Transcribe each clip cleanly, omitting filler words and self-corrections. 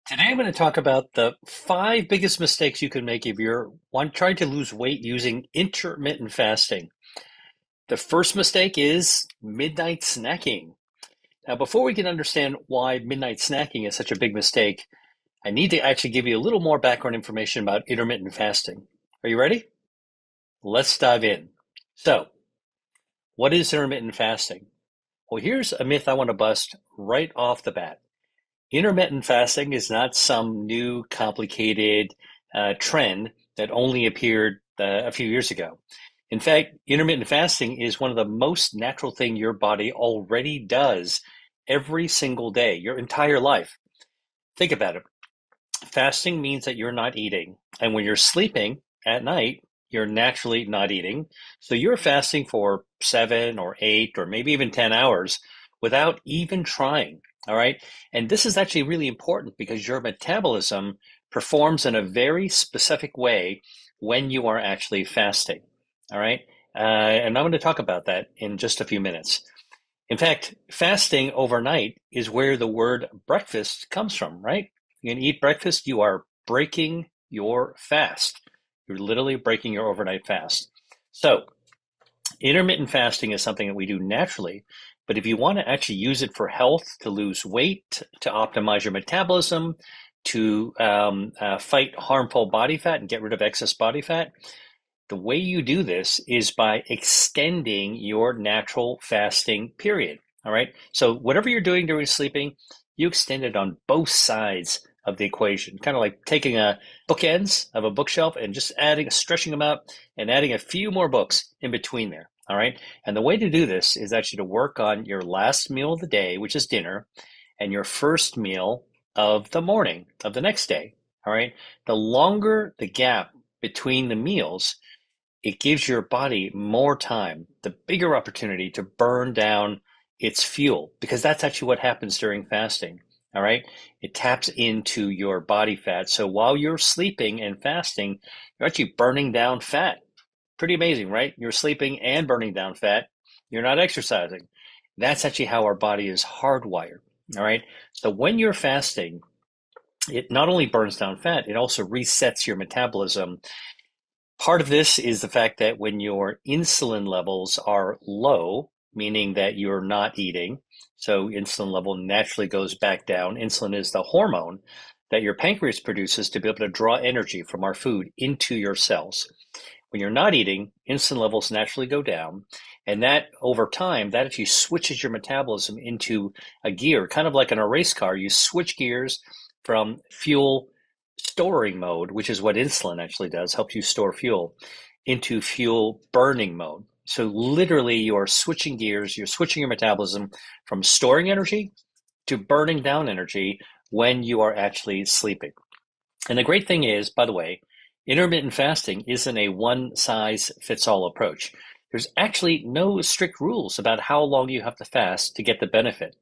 Today, I'm going to talk about the five biggest mistakes you can make if you're trying to lose weight using intermittent fasting. The first mistake is midnight snacking. Now, before we can understand why midnight snacking is such a big mistake, I need to actually give you a little more background information about intermittent fasting. Are you ready? Let's dive in. So, what is intermittent fasting? Well, here's a myth I want to bust right off the bat. Intermittent fasting is not some new complicated trend that only appeared a few years ago. In fact, intermittent fasting is one of the most natural thing your body already does every single day, your entire life. Think about it. Fasting means that you're not eating. And when you're sleeping at night, you're naturally not eating. So you're fasting for 7 or 8 or maybe even 10 hours without even trying. All right. And this is actually really important because your metabolism performs in a very specific way when you are actually fasting. All right. And I'm going to talk about that in just a few minutes. In fact, fasting overnight is where the word breakfast comes from, right? You can eat breakfast, you are breaking your fast. You're literally breaking your overnight fast. So, intermittent fasting is something that we do naturally, but if you want to actually use it for health, to lose weight, to optimize your metabolism, to fight harmful body fat and get rid of excess body fat, the way you do this is by extending your natural fasting period. All right. So whatever you're doing during sleeping, you extend it on both sides of the equation, kind of like taking a bookends of a bookshelf and just stretching them out and adding a few more books in between there. All right. And the way to do this is actually to work on your last meal of the day, which is dinner, and your first meal of the morning of the next day. All right. The longer the gap between the meals, it gives your body more time, the bigger opportunity to burn down its fuel, because that's actually what happens during fasting. All right. It taps into your body fat. So while you're sleeping and fasting, you're actually burning down fat. Pretty amazing, right? You're sleeping and burning down fat. You're not exercising. That's actually how our body is hardwired. All right. So when you're fasting, it not only burns down fat, it also resets your metabolism. Part of this is the fact that when your insulin levels are low, meaning that you're not eating, so insulin level naturally goes back down. Insulin is the hormone that your pancreas produces to be able to draw energy from our food into your cells. When you're not eating, insulin levels naturally go down, and that over time, that actually switches your metabolism into a gear, kind of like in a race car. You switch gears from fuel storing mode, which is what insulin actually does, helps you store fuel, into fuel burning mode. So literally you are switching gears, you're switching your metabolism from storing energy to burning down energy when you are actually sleeping. And the great thing is, by the way, intermittent fasting isn't a one size fits all approach. There's actually no strict rules about how long you have to fast to get the benefit.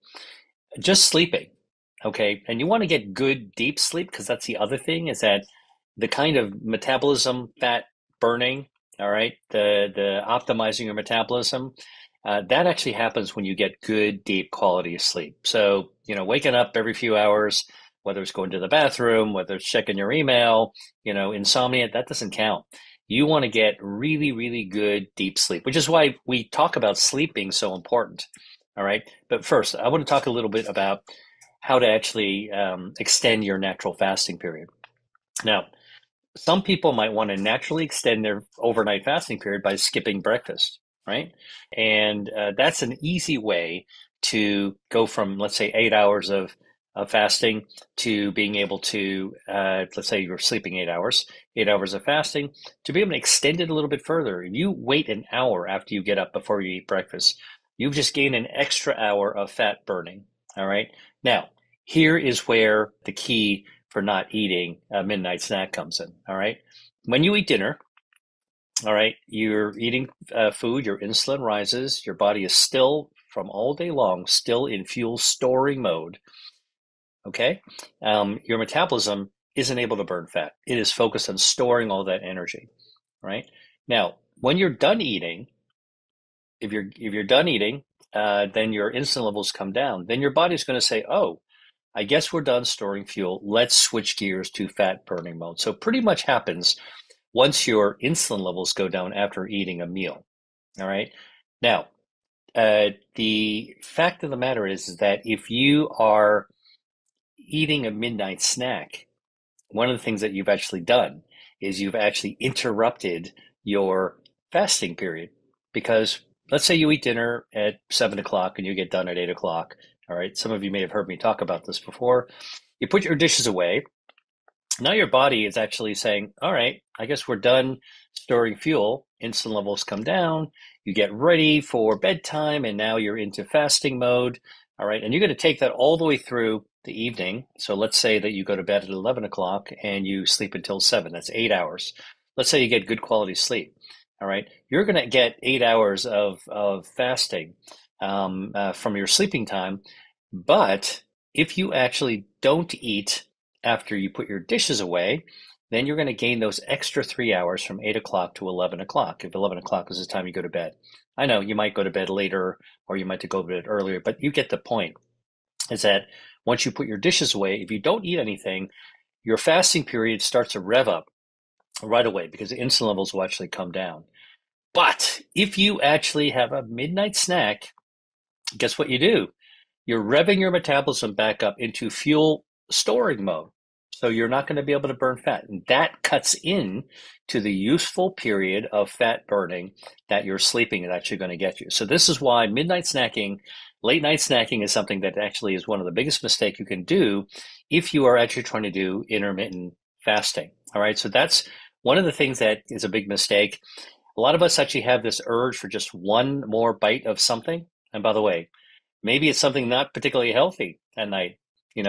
Just sleeping. Okay. And you want to get good deep sleep because that's the other thing is that the kind of metabolism fat burning, all right, the optimizing your metabolism, that actually happens when you get good deep quality sleep. So, waking up every few hours, whether it's going to the bathroom, whether it's checking your email, insomnia, that doesn't count. You want to get really, really good deep sleep, which is why we talk about sleep being so important. All right. But first, I want to talk a little bit about how to actually extend your natural fasting period. Now, some people might want to naturally extend their overnight fasting period by skipping breakfast, right? And that's an easy way to go from, let's say, 8 hours of fasting to being able to, let's say you're sleeping 8 hours, 8 hours of fasting, to be able to extend it a little bit further. If you wait an hour after you get up before you eat breakfast, you've just gained an extra hour of fat burning. All right. Now, here is where the key for not eating a midnight snack comes in. All right. When you eat dinner, all right, you're eating food, your insulin rises, your body is still, from all day long, still in fuel storing mode. Okay. Your metabolism isn't able to burn fat, it is focused on storing all that energy. Right. Now, when you're done eating, if you're done eating, then your insulin levels come down. Then your body's going to say, "Oh, I guess we're done storing fuel. Let's switch gears to fat burning mode. So pretty much happens once your insulin levels go down after eating a meal. All right. Now, the fact of the matter is that if you are eating a midnight snack, one of the things that you've actually done is you've actually interrupted your fasting period. Because let's say you eat dinner at 7 o'clock and you get done at 8 o'clock. All right. Some of you may have heard me talk about this before. You put your dishes away. Now your body is actually saying, all right, I guess we're done storing fuel. Insulin levels come down. You get ready for bedtime, and now you're into fasting mode. All right. And you're going to take that all the way through the evening. So let's say that you go to bed at 11 o'clock and you sleep until 7. That's 8 hours. Let's say you get good quality sleep. All right. You're going to get 8 hours of fasting from your sleeping time. But if you actually don't eat after you put your dishes away, then you're going to gain those extra 3 hours from 8 o'clock to 11 o'clock, if 11 o'clock is the time you go to bed. I know you might go to bed later or you might go to bed earlier, but you get the point. Is that once you put your dishes away, if you don't eat anything, your fasting period starts to rev up right away because the insulin levels will actually come down. But if you actually have a midnight snack, guess what you do? You're revving your metabolism back up into fuel storing mode. So you're not going to be able to burn fat. And that cuts in to the useful period of fat burning that your sleeping is actually going to get you. So this is why midnight snacking, late night snacking is something that actually is one of the biggest mistakes you can do if you are actually trying to do intermittent fasting. All right. So that's one of the things that is a big mistake. A lot of us actually have this urge for just one more bite of something. And by the way, maybe it's something not particularly healthy at night.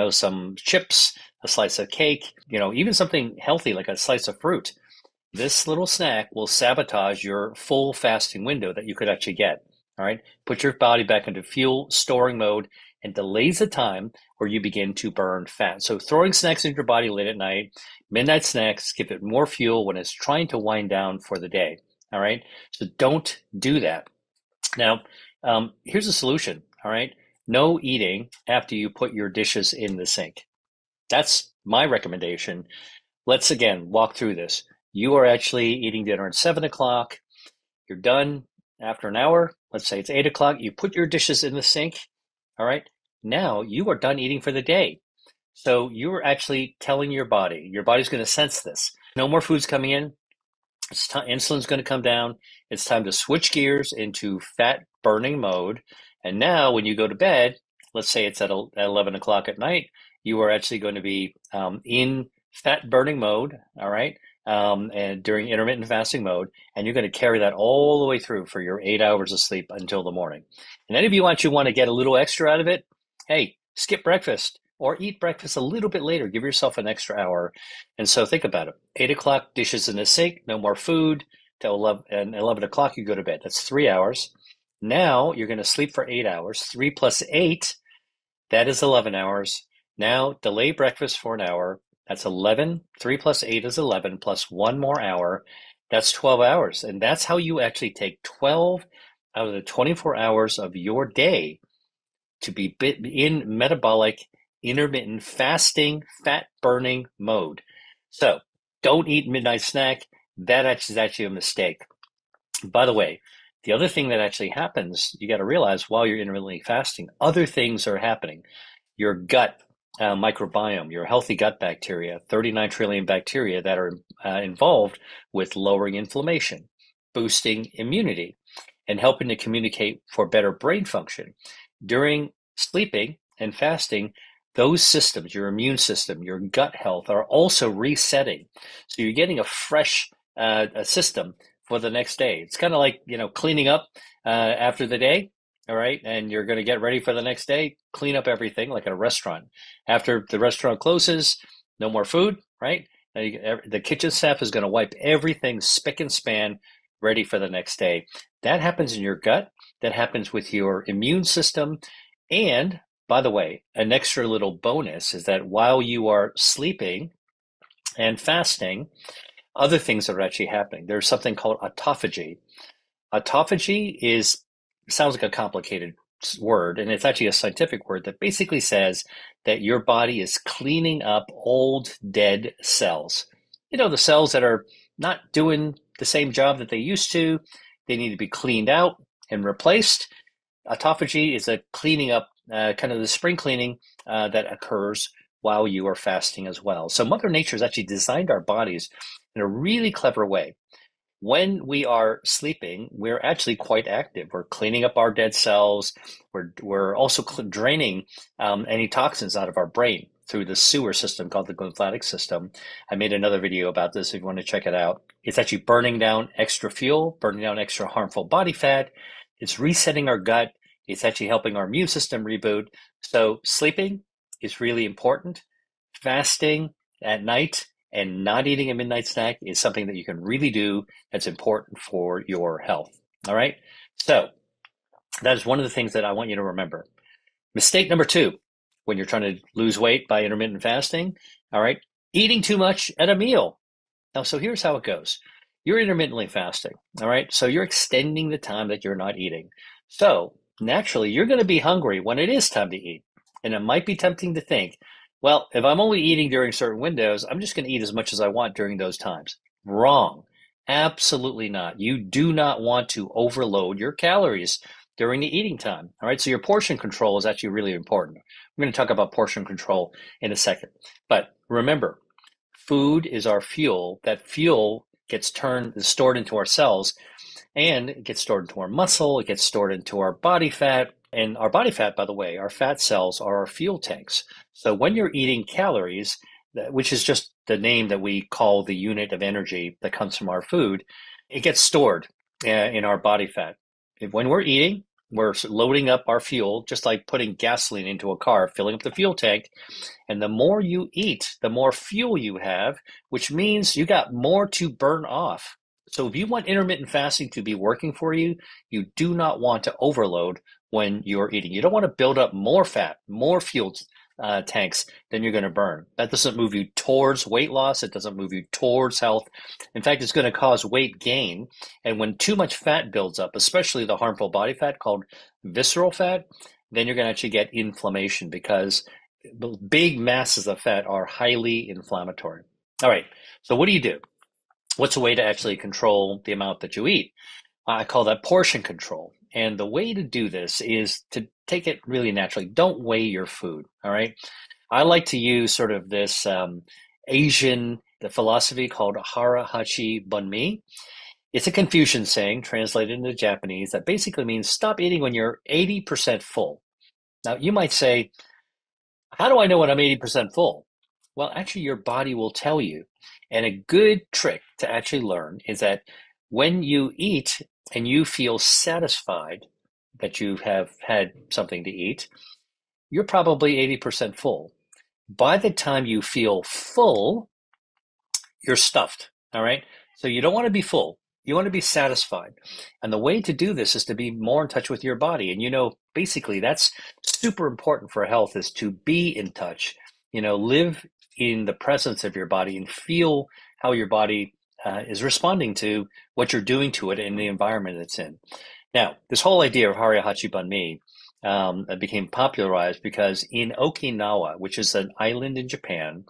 Some chips, a slice of cake, even something healthy like a slice of fruit. This little snack will sabotage your full fasting window that you could actually get. All right. Put your body back into fuel storing mode and delays the time where you begin to burn fat. So throwing snacks into your body late at night, midnight snacks, give it more fuel when it's trying to wind down for the day. All right. So don't do that. Now, here's a solution. All right. No eating after you put your dishes in the sink. That's my recommendation. Let's again walk through this. You are actually eating dinner at 7 o'clock. You're done after an hour. Let's say it's 8 o'clock. You put your dishes in the sink. All right. Now you are done eating for the day. So you are actually telling your body's going to sense this. No more food's coming in. Insulin's going to come down. It's time to switch gears into fat burning mode. And now, when you go to bed, let's say it's at 11 o'clock at night, you are actually going to be in fat burning mode, all right, and during intermittent fasting mode, and you're going to carry that all the way through for your 8 hours of sleep until the morning. And any of you want to get a little extra out of it, hey, skip breakfast or eat breakfast a little bit later. Give yourself an extra hour. And so think about it. 8 o'clock, dishes in the sink, no more food. Till 11, and 11 o'clock, you go to bed. That's 3 hours. Now you're going to sleep for 8 hours. 3 plus 8, that is 11 hours. Now delay breakfast for an hour. That's 11. 3 plus 8 is 11, plus one more hour. That's 12 hours. And that's how you actually take 12 out of the 24 hours of your day to be in metabolic intermittent fasting, fat burning mode. So don't eat midnight snack. That is actually a mistake. By the way, the other thing that actually happens, you got to realize while you're intermittently fasting, other things are happening. Your gut microbiome, your healthy gut bacteria, 39 trillion bacteria that are involved with lowering inflammation, boosting immunity, and helping to communicate for better brain function. During sleeping and fasting, those systems, your immune system, your gut health, are also resetting. So you're getting a fresh system for the next day. It's kind of like, cleaning up after the day, all right? And you're going to get ready for the next day, clean up everything like at a restaurant. After the restaurant closes, no more food, right? The kitchen staff is going to wipe everything spick and span, ready for the next day. That happens in your gut. That happens with your immune system. And by the way, an extra little bonus is that while you are sleeping and fasting, other things are actually happening. There's something called autophagy. Autophagy sounds like a complicated word, and it's actually a scientific word that basically says that your body is cleaning up old, dead cells. The cells that are not doing the same job that they used to, they need to be cleaned out and replaced. Autophagy is a cleaning up, kind of the spring cleaning that occurs while you are fasting as well. So Mother Nature has actually designed our bodies in a really clever way. When we are sleeping, we're actually quite active. We're cleaning up our dead cells. We're also draining any toxins out of our brain through the sewer system called the lymphatic system. I made another video about this if you want to check it out. It's actually burning down extra fuel, burning down extra harmful body fat. It's resetting our gut. It's actually helping our immune system reboot. So sleeping is really important. Fasting at night and not eating a midnight snack is something that you can really do that's important for your health. All right. So that is one of the things that I want you to remember. Mistake number 2, when you're trying to lose weight by intermittent fasting, all right, eating too much at a meal. Now, so here's how it goes. You're intermittently fasting, all right? So you're extending the time that you're not eating. So naturally, you're going to be hungry when it is time to eat. And it might be tempting to think, well, if I'm only eating during certain windows, I'm just going to eat as much as I want during those times. Wrong. Absolutely not. You do not want to overload your calories during the eating time. All right. So your portion control is actually really important. We're going to talk about portion control in a second. But remember, food is our fuel. That fuel gets stored into our cells, and it gets stored into our muscle. It gets stored into our body fat. And our body fat, by the way, our fat cells are our fuel tanks. So when you're eating calories, which is just the name that we call the unit of energy that comes from our food, it gets stored in our body fat. When we're eating, we're loading up our fuel, just like putting gasoline into a car, filling up the fuel tank. And the more you eat, the more fuel you have, which means you got more to burn off. So if you want intermittent fasting to be working for you, you do not want to overload when you're eating. You don't want to build up more fat, more fuel tanks than you're going to burn. That doesn't move you towards weight loss. It doesn't move you towards health. In fact, it's going to cause weight gain. And when too much fat builds up, especially the harmful body fat called visceral fat, then you're going to actually get inflammation because big masses of fat are highly inflammatory. All right, so what do you do? What's a way to actually control the amount that you eat? I call that portion control. And the way to do this is to take it really naturally. Don't weigh your food, all right? I like to use sort of this Asian philosophy called hara hachi bunmi. It's a Confucian saying translated into Japanese that basically means stop eating when you're 80% full. Now, you might say, how do I know when I'm 80% full? Well, actually, your body will tell you. And a good trick to actually learn is that when you eat and you feel satisfied that you have had something to eat, you're probably 80% full. By the time you feel full, you're stuffed. All right. So you don't want to be full. You want to be satisfied. And the way to do this is to be more in touch with your body. And basically that's super important for health is to be in touch, live in the presence of your body and feel how your body is responding to what you're doing to it in the environment it's in. Now, this whole idea of Hara Hachi Banmi became popularized because in Okinawa, which is an island in Japan,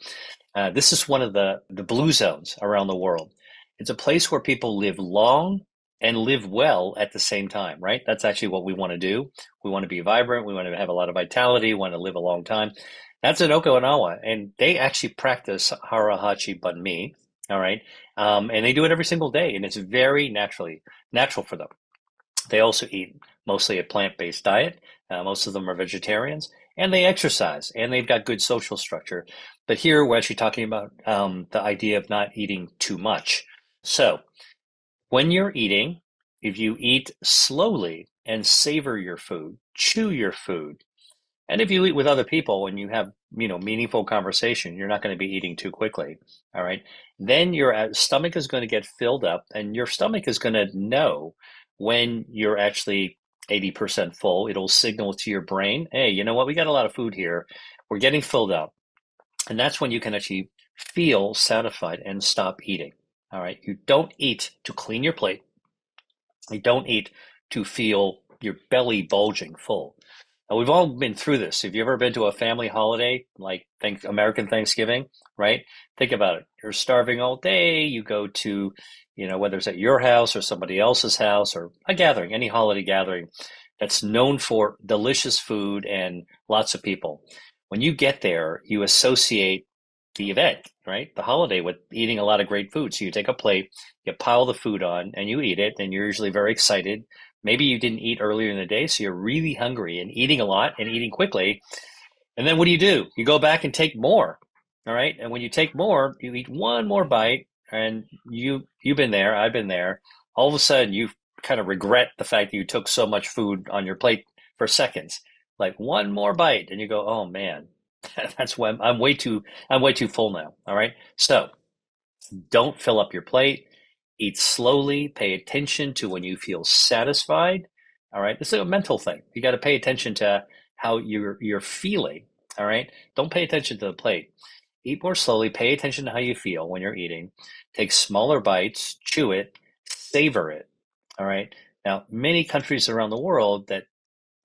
this is one of the blue zones around the world. It's a place where people live long and live well at the same time, right? That's actually what we want to do. We want to be vibrant. We want to have a lot of vitality. We want to live a long time. That's in Okinawa, and they actually practice Hara Hachi Banmi, all right? And they do it every single day, and it's very natural for them. They also eat mostly a plant-based diet. Most of them are vegetarians, and they exercise, and they've got good social structure. But here we're actually talking about the idea of not eating too much. So when you're eating, if you eat slowly and savor your food, chew your food, and if you eat with other people and you have, meaningful conversation, you're not going to be eating too quickly. All right. Then your stomach is going to get filled up and your stomach is going to know when you're actually 80% full. It'll signal to your brain, hey, you know what? We got a lot of food here. We're getting filled up. And that's when you can actually feel satisfied and stop eating. All right. You don't eat to clean your plate. You don't eat to feel your belly bulging full. Now, we've all been through this. Have you ever been to a family holiday like American Thanksgiving, right? Think about it. You're starving all day. You go to, whether it's at your house or somebody else's house or a gathering, any holiday gathering that's known for delicious food and lots of people. When you get there, you associate the event, right? The holiday with eating a lot of great food. So you take a plate, you pile the food on, and you eat it, and you're usually very excited. Maybe you didn't eat earlier in the day, so you're really hungry and eating a lot and eating quickly. And then what do? You go back and take more. All right. And when you take more, you eat one more bite, and you've been there, I've been there. All of a sudden you kind of regret the fact that you took so much food on your plate for seconds. Like one more bite, and you go, oh man, that's when I'm way too full now. All right. So don't fill up your plate. Eat slowly. Pay attention to when you feel satisfied. All right. This is a mental thing. You got to pay attention to how you're feeling. All right. Don't pay attention to the plate. Eat more slowly. Pay attention to how you feel when you're eating. Take smaller bites. Chew it. Savor it. All right. Now, many countries around the world that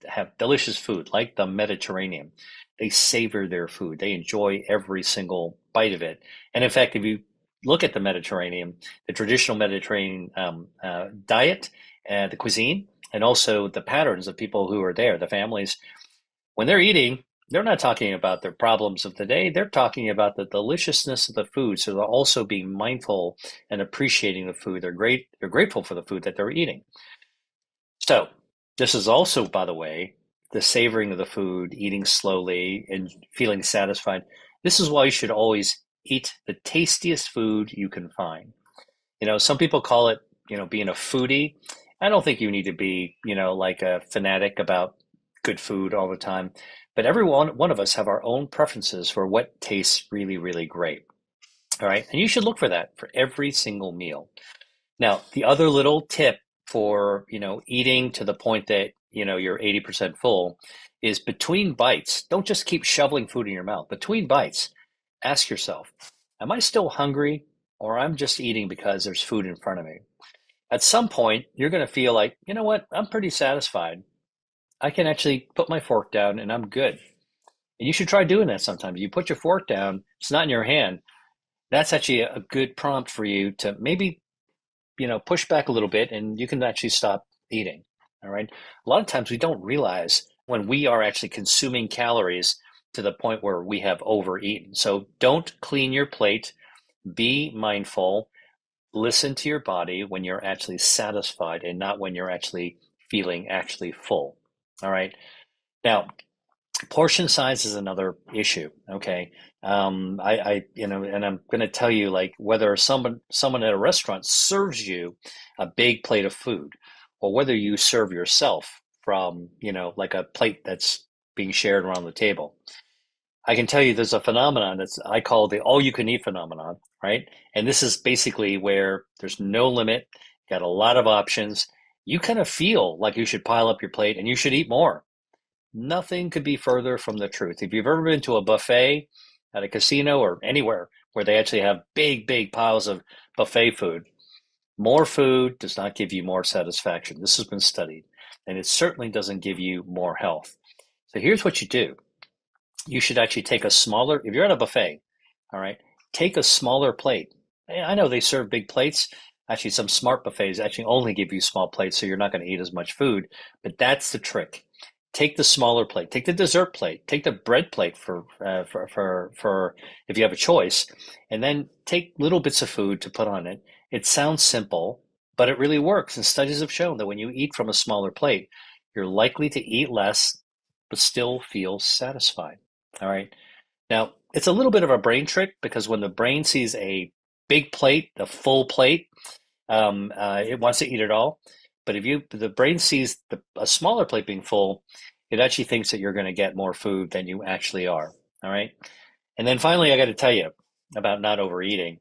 have delicious food, like the Mediterranean. They savor their food. They enjoy every single bite of it. And in fact, if you look at the Mediterranean, the traditional Mediterranean diet, the cuisine, and also the patterns of people who are there, the families, when they're eating, they're not talking about their problems of the day. They're talking about the deliciousness of the food. So they're also being mindful and appreciating the food. They're grateful for the food that they're eating. So, this is also, by the way, the savoring of the food, eating slowly and feeling satisfied. This is why you should always eat the tastiest food you can find. Some people call it, being a foodie. I don't think you need to be, like a fanatic about good food all the time. But every one of us have our own preferences for what tastes really, really great. All right. And you should look for that for every single meal. Now, the other little tip for, eating to the point that, you're 80% full is between bites. Don't just keep shoveling food in your mouth. Between bites, ask yourself, am I still hungry or I'm just eating because there's food in front of me? At some point, you're going to feel like, you know what? I'm pretty satisfied. I can actually put my fork down and I'm good. And you should try doing that sometimes. You put your fork down, it's not in your hand. That's actually a good prompt for you to maybe push back a little bit and you can actually stop eating. All right. A lot of times we don't realize when we are actually consuming calories to the point where we have overeaten. So don't clean your plate. Be mindful. Listen to your body when you're actually satisfied and not when you're actually feeling actually full. All right. Now, portion size is another issue. Okay. And I'm going to tell you, like, whether someone at a restaurant serves you a big plate of food or whether you serve yourself from, like a plate that's being shared around the table. I can tell you there's a phenomenon that's I call the all you can eat phenomenon, right? And this is basically where there's no limit, got a lot of options. You kind of feel like you should pile up your plate and you should eat more. Nothing could be further from the truth. If you've ever been to a buffet at a casino or anywhere where they actually have big, big piles of buffet food, more food does not give you more satisfaction. This has been studied, and it certainly doesn't give you more health. So here's what you do. You should actually take a smaller, if you're at a buffet, all right, take a smaller plate. I know they serve big plates. Actually, some smart buffets actually only give you small plates, so you're not going to eat as much food. But that's the trick. Take the smaller plate. Take the dessert plate. Take the bread plate for if you have a choice, and then take little bits of food to put on it. It sounds simple, but it really works. And studies have shown that when you eat from a smaller plate, you're likely to eat less, but still feel satisfied. All right. Now, it's a little bit of a brain trick because when the brain sees a big plate, a full plate, it wants to eat it all. But if the brain sees a smaller plate being full, it actually thinks that you're going to get more food than you actually are. All right. And then finally, I got to tell you about not overeating.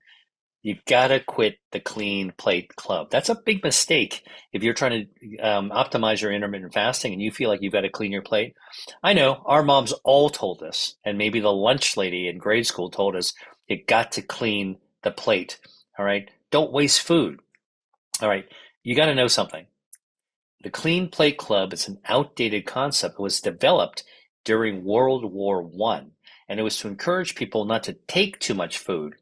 You've got to quit the clean plate club. That's a big mistake if you're trying to optimize your intermittent fasting and you feel like you've got to clean your plate. I know our moms all told us, and maybe the lunch lady in grade school told us, you got to clean the plate. All right. Don't waste food. All right. You got to know something. The Clean Plate Club is an outdated concept. It was developed during World War One, and it was to encourage people not to take too much food,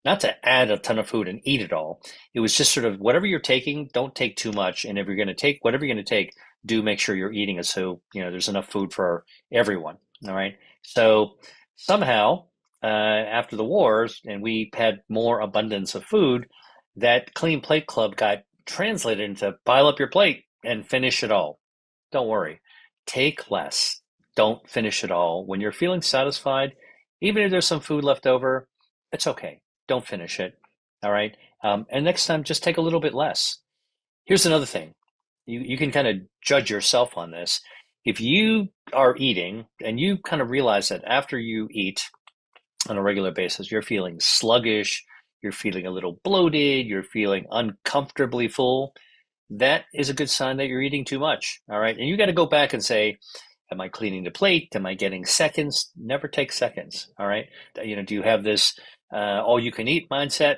not to add a ton of food and eat it all. It was just sort of whatever you're taking, don't take too much. And if you're going to take whatever you're going to take, do make sure you're eating it so there's enough food for everyone. All right. So somehow, after the wars, and we had more abundance of food, that Clean Plate Club got translated into pile up your plate and finish it all. Don't worry. Take less. Don't finish it all. When you're feeling satisfied, even if there's some food left over, it's okay. Don't finish it. All right. And next time, just take a little bit less. Here's another thing. You can kind of judge yourself on this. If you are eating and you kind of realize that after you eat on a regular basis, you're feeling sluggish, you're feeling a little bloated, you're feeling uncomfortably full, that is a good sign that you're eating too much. All right. And you got to go back and say, am I cleaning the plate? Am I getting seconds? Never take seconds. All right. Do you have this all you can eat mindset?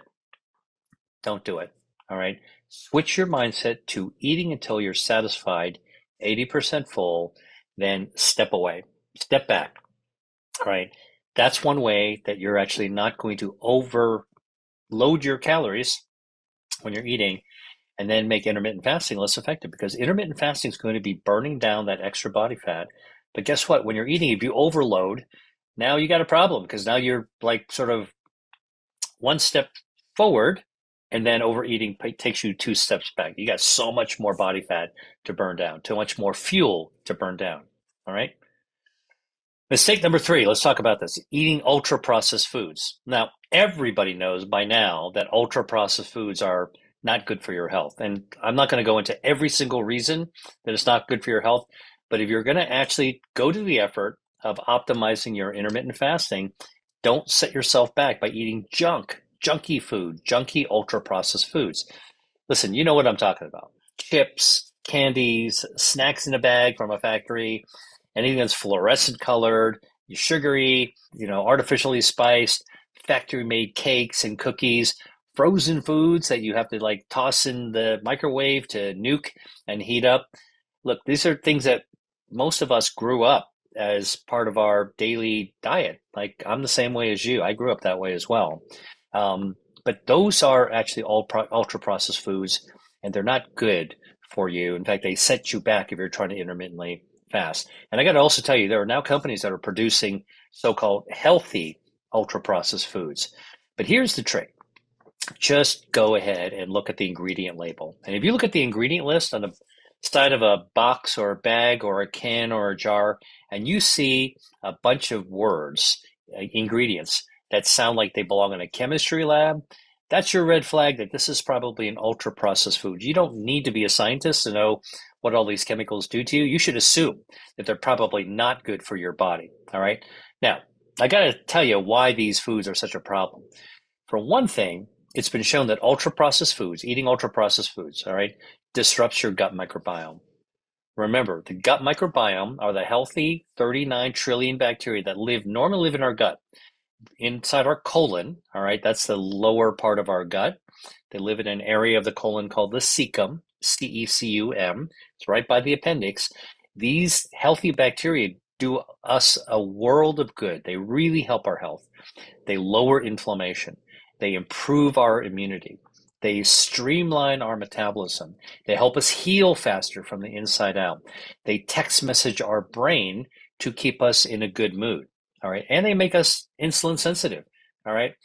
Don't do it. All right. Switch your mindset to eating until you're satisfied, 80% full, then step away, step back. All right. That's one way that you're actually not going to overload your calories when you're eating and then make intermittent fasting less effective, because intermittent fasting is going to be burning down that extra body fat. But guess what? When you're eating, if you overload, now you got a problem, because now you're like sort of one step forward, and then overeating takes you two steps back. You got so much more body fat to burn down, too much more fuel to burn down. All right. Mistake number 3, let's talk about this, eating ultra processed foods. Now, everybody knows by now that ultra processed foods are not good for your health. And I'm not going to go into every single reason that it's not good for your health, but if you're going to actually go to the effort of optimizing your intermittent fasting, don't set yourself back by eating junky food, junky ultra processed foods. Listen, you know what I'm talking about. Chips, candies, snacks in a bag from a factory, anything that's fluorescent colored, sugary, artificially spiced, factory made cakes and cookies, frozen foods that you have to like toss in the microwave to nuke and heat up. Look, these are things that most of us grew up as part of our daily diet. Like, I'm the same way as you. I grew up that way as well. But those are actually all ultra processed foods, and they're not good for you. In fact, they set you back if you're trying to intermittently fast. And I got to also tell you, there are now companies that are producing so-called healthy ultra processed foods. But here's the trick. Just go ahead and look at the ingredient label. And if you look at the ingredient list on the side of a box or a bag or a can or a jar, and you see a bunch of words, ingredients that sound like they belong in a chemistry lab, that's your red flag that this is probably an ultra processed food. You don't need to be a scientist to know what all these chemicals do to you. You should assume that they're probably not good for your body. All right. Now, I got to tell you why these foods are such a problem. For one thing, it's been shown that ultra processed foods, eating ultra processed foods, all right, disrupts your gut microbiome. Remember, the gut microbiome are the healthy 39 trillion bacteria that normally live in our gut, inside our colon. All right, that's the lower part of our gut. They live in an area of the colon called the cecum, C-E-C-U-M. It's right by the appendix. These healthy bacteria do us a world of good. They really help our health. They lower inflammation. They improve our immunity. They streamline our metabolism. They help us heal faster from the inside out. They text message our brain to keep us in a good mood. All right. And they make us insulin sensitive. All right.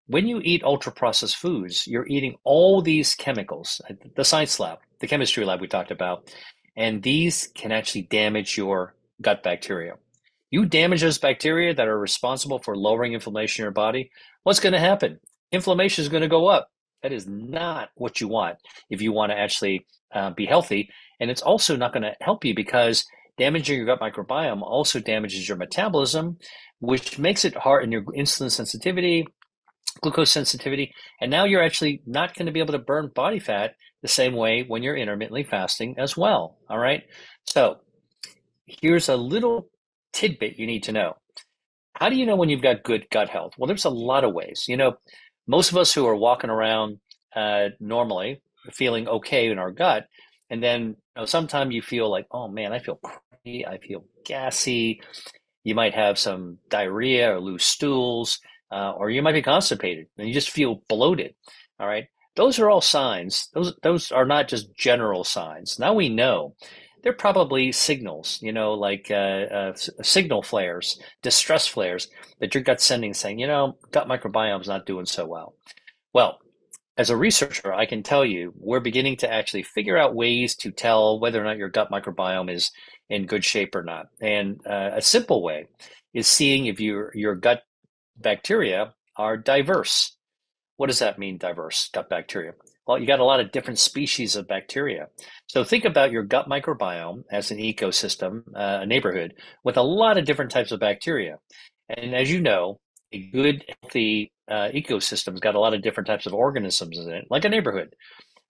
When you eat ultra processed foods, you're eating all these chemicals, the science lab, the chemistry lab we talked about, and these can actually damage your gut bacteria. You damage those bacteria that are responsible for lowering inflammation in your body, what's going to happen? Inflammation is going to go up. That is not what you want if you want to actually be healthy. And it's also not going to help you, because damaging your gut microbiome also damages your metabolism, which makes it hard in your insulin sensitivity, glucose sensitivity. And now you're actually not going to be able to burn body fat the same way when you're intermittently fasting as well. All right. So here's a little tidbit you need to know. How do you know when you've got good gut health? Well, there's a lot of ways. Most of us who are walking around normally feeling okay in our gut, And then sometimes you feel like, oh man, I feel crappy, I feel gassy. You might have some diarrhea or loose stools, or you might be constipated and you just feel bloated. All right. Those are all signs. Those are not just general signs. Now we know they're probably signals, like signal flares, distress flares that your gut's sending saying, gut microbiome's not doing so well. Well, as a researcher, I can tell you we're beginning to actually figure out ways to tell whether or not your gut microbiome is in good shape or not. And a simple way is seeing if your gut bacteria are diverse. What does that mean, diverse gut bacteria? Well, you got a lot of different species of bacteria. So think about your gut microbiome as an ecosystem, a neighborhood with a lot of different types of bacteria. And as you know, a good, healthy ecosystem's got a lot of different types of organisms in it, like a neighborhood.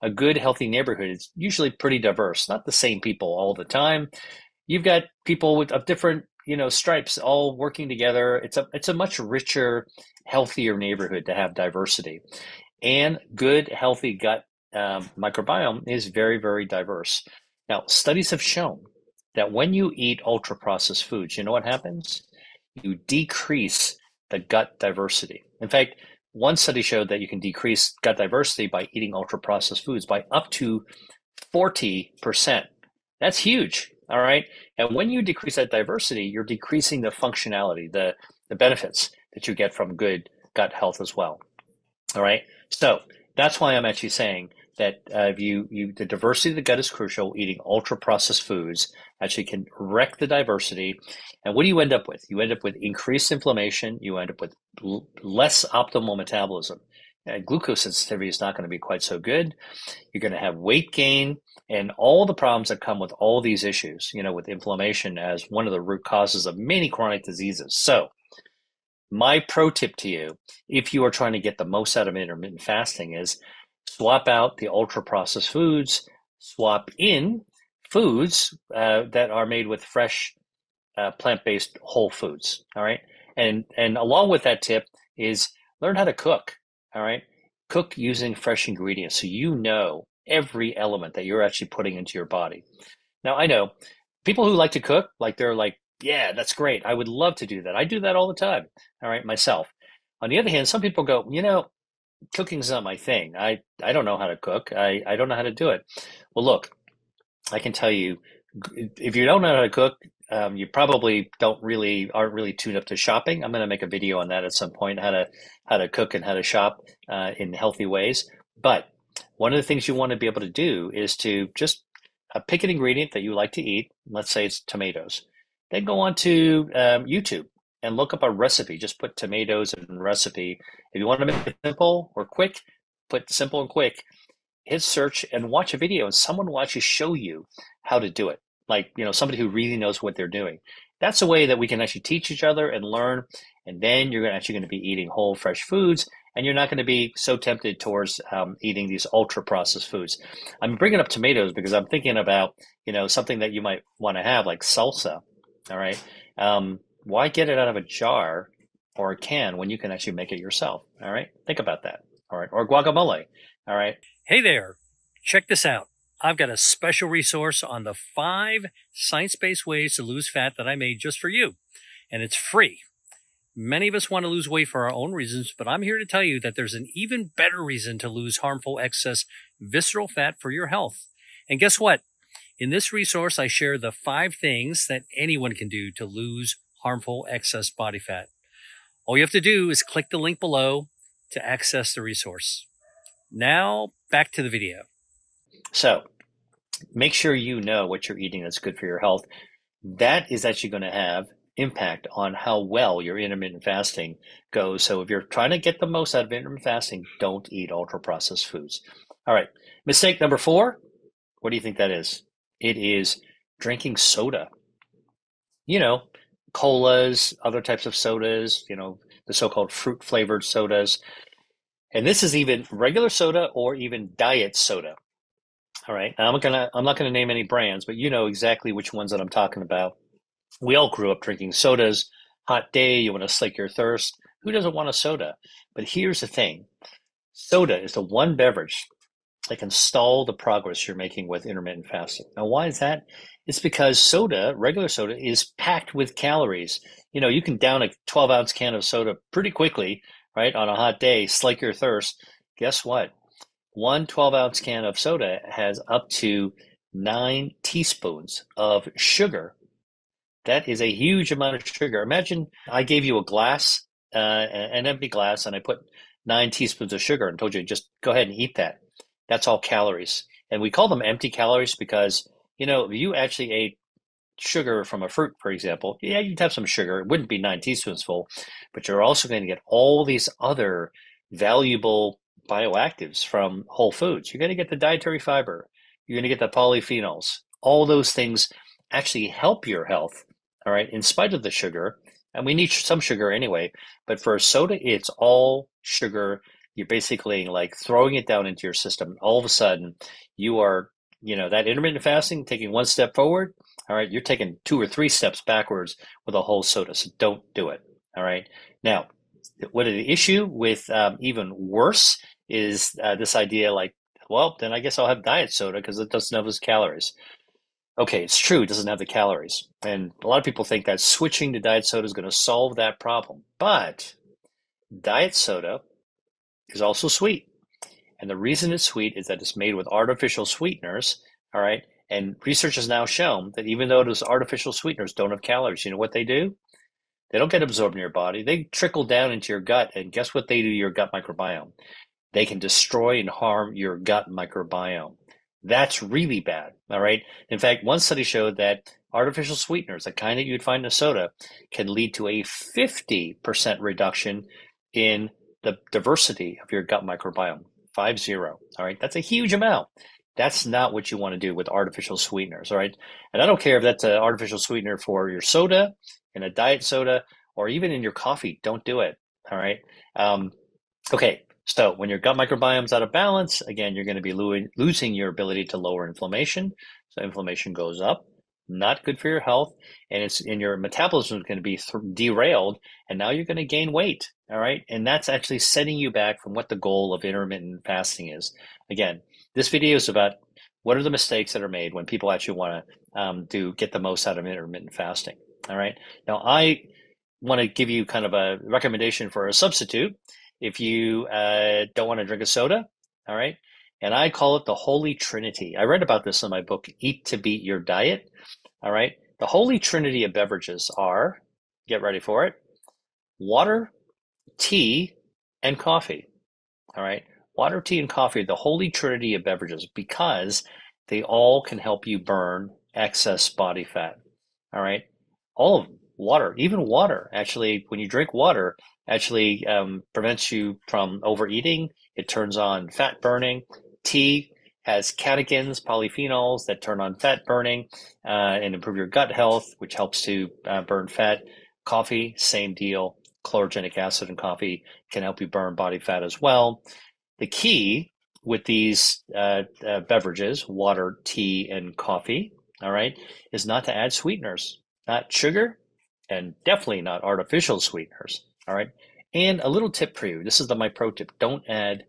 A good, healthy neighborhood is usually pretty diverse, not the same people all the time. You've got people of different, stripes all working together. It's a much richer, healthier neighborhood to have diversity. And good, healthy gut microbiome is very, very diverse. Now, studies have shown that when you eat ultra processed foods, you know what happens? You decrease the gut diversity. In fact, one study showed that you can decrease gut diversity by eating ultra processed foods by up to 40%. That's huge. All right. And when you decrease that diversity, you're decreasing the functionality, the benefits that you get from good gut health as well. All right. So that's why I'm actually saying that the diversity of the gut is crucial. Eating ultra processed foods actually can wreck the diversity. And what do you end up with? You end up with increased inflammation. You end up with less optimal metabolism. Glucose sensitivity is not going to be quite so good. You're going to have weight gain and all the problems that come with all these issues, with inflammation as one of the root causes of many chronic diseases. So my pro tip to you, if you are trying to get the most out of intermittent fasting, is swap out the ultra processed foods, swap in foods that are made with fresh plant-based whole foods. All right. And along with that tip is learn how to cook. All right. Cook using fresh ingredients so you know every element that you're actually putting into your body. Now, I know people who like to cook, they're like, yeah, that's great. I would love to do that. I do that all the time. All right, myself. On the other hand, some people go, cooking's not my thing. I don't know how to cook. I don't know how to do it. Well, look, I can tell you, if you don't know how to cook, you probably aren't really tuned up to shopping. I'm going to make a video on that at some point, how to cook and how to shop in healthy ways. But one of the things you want to be able to do is to just pick an ingredient that you like to eat. Let's say it's tomatoes. Then go on to YouTube and look up a recipe. Just put tomatoes in recipe. If you want to make it simple or quick, put simple and quick. Hit search and watch a video, and someone will actually show you how to do it. Like, somebody who really knows what they're doing. That's a way that we can actually teach each other and learn. And then you're actually going to be eating whole, fresh foods, and you're not going to be so tempted towards eating these ultra processed foods. I'm bringing up tomatoes because I'm thinking about, something that you might want to have, like salsa. All right. Why get it out of a jar or a can when you can actually make it yourself? All right. Think about that. All right. Or guacamole. All right. Hey there. Check this out. I've got a special resource on the 5 science-based ways to lose fat that I made just for you. And it's free. Many of us want to lose weight for our own reasons, but I'm here to tell you that there's an even better reason to lose harmful excess visceral fat for your health. And guess what? In this resource, I share the 5 things that anyone can do to lose harmful excess body fat. All you have to do is click the link below to access the resource. Now, back to the video. So, make sure you know what you're eating that's good for your health. That is actually going to have impact on how well your intermittent fasting goes. So if you're trying to get the most out of intermittent fasting, don't eat ultra processed foods. All right. Mistake number 4. What do you think that is? It is drinking soda. Colas, other types of sodas, the so-called fruit flavored sodas. And this is even regular soda or even diet soda. All right. Now, I'm not gonna name any brands, but you know exactly which ones that I'm talking about. We all grew up drinking sodas. Hot day, you want to slake your thirst. Who doesn't want a soda? But here's the thing. Soda is the one beverage They can stall the progress you're making with intermittent fasting. Now, why is that? It's because soda, regular soda, is packed with calories. You can down a 12-ounce can of soda pretty quickly, right? On a hot day, slake your thirst. Guess what? One 12-ounce can of soda has up to 9 teaspoons of sugar. That is a huge amount of sugar. Imagine I gave you a glass, an empty glass, and I put 9 teaspoons of sugar and told you just go ahead and eat that. That's all calories. And we call them empty calories because, if you actually ate sugar from a fruit, for example, yeah, you'd have some sugar. It wouldn't be 9 teaspoons full, but you're also going to get all these other valuable bioactives from whole foods. You're going to get the dietary fiber. You're going to get the polyphenols. All those things actually help your health, all right, in spite of the sugar. And we need some sugar anyway, but for soda, it's all sugar. You're basically like throwing it down into your system. All of a sudden, you are, that intermittent fasting, taking one step forward, all right, you're taking 2 or 3 steps backwards with a whole soda, so don't do it. All right. Now, what the issue with even worse is this idea like, well, then I guess I'll have diet soda because it doesn't have those calories. Okay, it's true, it doesn't have the calories. And a lot of people think that switching to diet soda is going to solve that problem. But diet soda is also sweet. And the reason it's sweet is that it's made with artificial sweeteners, all right? And research has now shown that even though those artificial sweeteners don't have calories, you know what they do? They don't get absorbed in your body. They trickle down into your gut, and guess what they do to your gut microbiome? They can destroy and harm your gut microbiome. That's really bad, all right? In fact, one study showed that artificial sweeteners, the kind that you'd find in a soda, can lead to a 50% reduction in the diversity of your gut microbiome. 50, all right? That's a huge amount. That's not what you want to do with artificial sweeteners, all right? And I don't care if that's an artificial sweetener for your soda, in a diet soda, or even in your coffee. Don't do it, all right? Okay, so when your gut microbiome's out of balance, again, you're going to be losing your ability to lower inflammation. So inflammation goes up, not good for your health, and your metabolism is going to be derailed, and now you're going to gain weight. All right, and that's actually setting you back from what the goal of intermittent fasting is. Again, this video is about what are the mistakes that are made when people actually want to get the most out of intermittent fasting. All right, now I want to give you kind of a recommendation for a substitute if you don't want to drink a soda, all right? And I call it the Holy Trinity. I read about this in my book, Eat to Beat Your Diet, all right? The Holy Trinity of beverages are, get ready for it, water, tea, and coffee, all right? Water, tea, and coffee are the Holy Trinity of beverages because they all can help you burn excess body fat, all right? All of them. Water, even water, actually, when you drink water, actually prevents you from overeating. It turns on fat burning. Tea has catechins, polyphenols that turn on fat burning and improve your gut health, which helps to burn fat. Coffee, same deal. Chlorogenic acid in coffee can help you burn body fat as well. The key with these beverages, water, tea, and coffee, all right, is not to add sweeteners, not sugar, and definitely not artificial sweeteners. All right. And a little tip for you. This is my pro tip. Don't add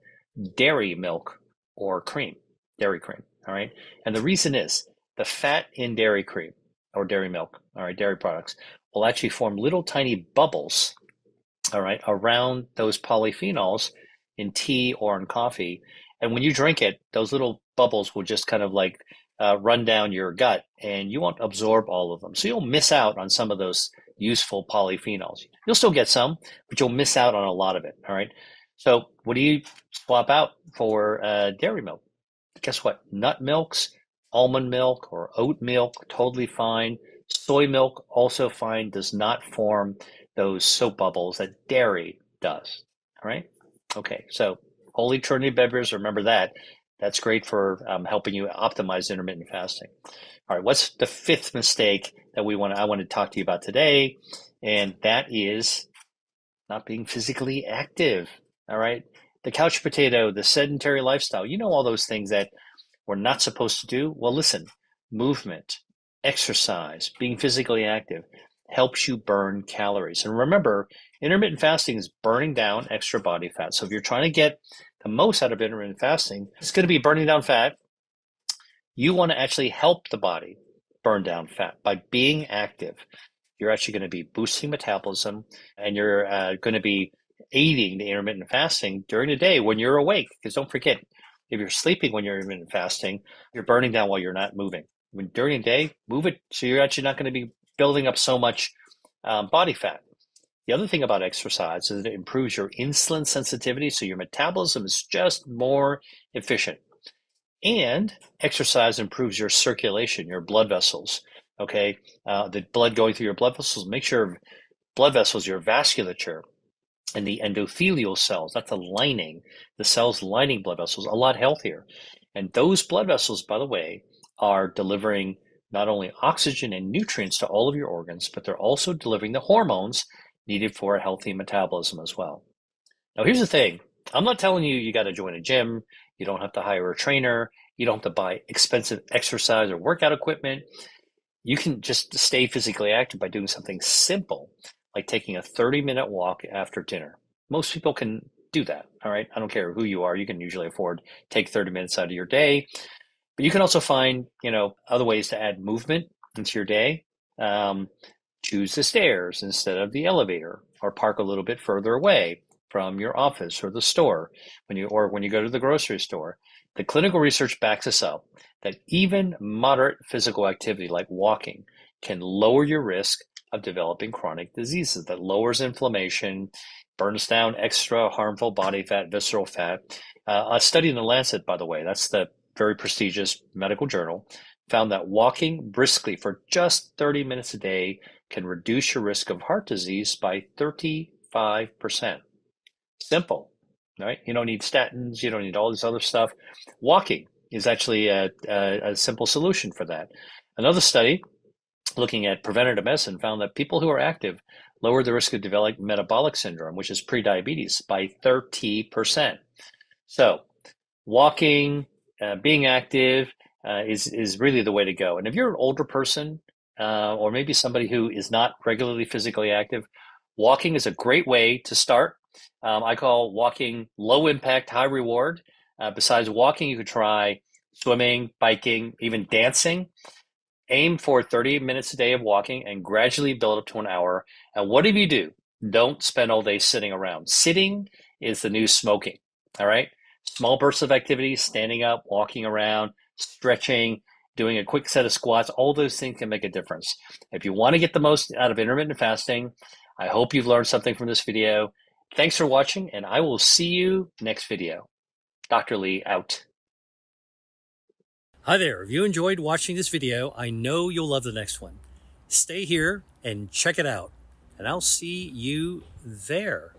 dairy milk or cream, dairy cream. All right. And the reason is the fat in dairy cream or dairy milk, all right, dairy products will actually form little tiny bubbles, all right, around those polyphenols in tea or in coffee. And when you drink it, those little bubbles will just kind of like run down your gut and you won't absorb all of them. So you'll miss out on some of those useful polyphenols. You'll still get some, but you'll miss out on a lot of it. All right. So what do you swap out for dairy milk? Guess what? Nut milks, almond milk, or oat milk, totally fine. Soy milk, also fine, does not form those soap bubbles that dairy does. All right. Okay. So Holy Trinity beverages, remember that. That's great for helping you optimize intermittent fasting. All right, what's the fifth mistake that I want to talk to you about today? And that is not being physically active. All right, the couch potato, the sedentary lifestyle. All those things that we're not supposed to do. Well, listen, movement, exercise, being physically active helps you burn calories. And remember, intermittent fasting is burning down extra body fat. So if you're trying to get the most out of intermittent fasting is going to be burning down fat. You want to actually help the body burn down fat by being active. You're actually going to be boosting metabolism, and you're going to be aiding the intermittent fasting during the day when you're awake. Because don't forget, if you're sleeping when you're intermittent fasting, you're burning down while you're not moving. When during the day, move it so you're actually not going to be building up so much body fat. The other thing about exercise is that it improves your insulin sensitivity, so your metabolism is just more efficient. And exercise improves your circulation, your blood vessels. Okay, the blood going through your blood vessels makes your blood vessels, your vasculature, and the endothelial cells, that's the lining, the cells lining blood vessels, a lot healthier. And those blood vessels, by the way, are delivering not only oxygen and nutrients to all of your organs, but they're also delivering the hormones needed for a healthy metabolism as well. Now, here's the thing. I'm not telling you you got to join a gym. You don't have to hire a trainer. You don't have to buy expensive exercise or workout equipment. You can just stay physically active by doing something simple, like taking a 30-minute walk after dinner. Most people can do that, all right? I don't care who you are. You can usually afford take 30 minutes out of your day. But you can also find, other ways to add movement into your day. Choose the stairs instead of the elevator, or park a little bit further away from your office or the store when you go to the grocery store. The clinical research backs us up that even moderate physical activity like walking can lower your risk of developing chronic diseases. That lowers inflammation, burns down extra harmful body fat, visceral fat. A study in the Lancet, by the way, that's the very prestigious medical journal, found that walking briskly for just 30 minutes a day can reduce your risk of heart disease by 35%. Simple, right? You don't need statins. You don't need all this other stuff. Walking is actually a simple solution for that. Another study looking at preventative medicine found that people who are active lower the risk of developing metabolic syndrome, which is prediabetes, by 30%. So walking, being active is really the way to go. And if you're an older person, or maybe somebody who is not regularly physically active, walking is a great way to start. I call walking low impact, high reward. Besides walking, you could try swimming, biking, even dancing. Aim for 30 minutes a day of walking and gradually build up to an hour. And whatever you do, don't spend all day sitting around. Sitting is the new smoking, all right? Small bursts of activity, standing up, walking around, stretching, doing a quick set of squats, all those things can make a difference. If you want to get the most out of intermittent fasting, I hope you've learned something from this video. Thanks for watching, and I will see you next video. Dr. Lee out. Hi there. If you enjoyed watching this video, I know you'll love the next one. Stay here and check it out, and I'll see you there.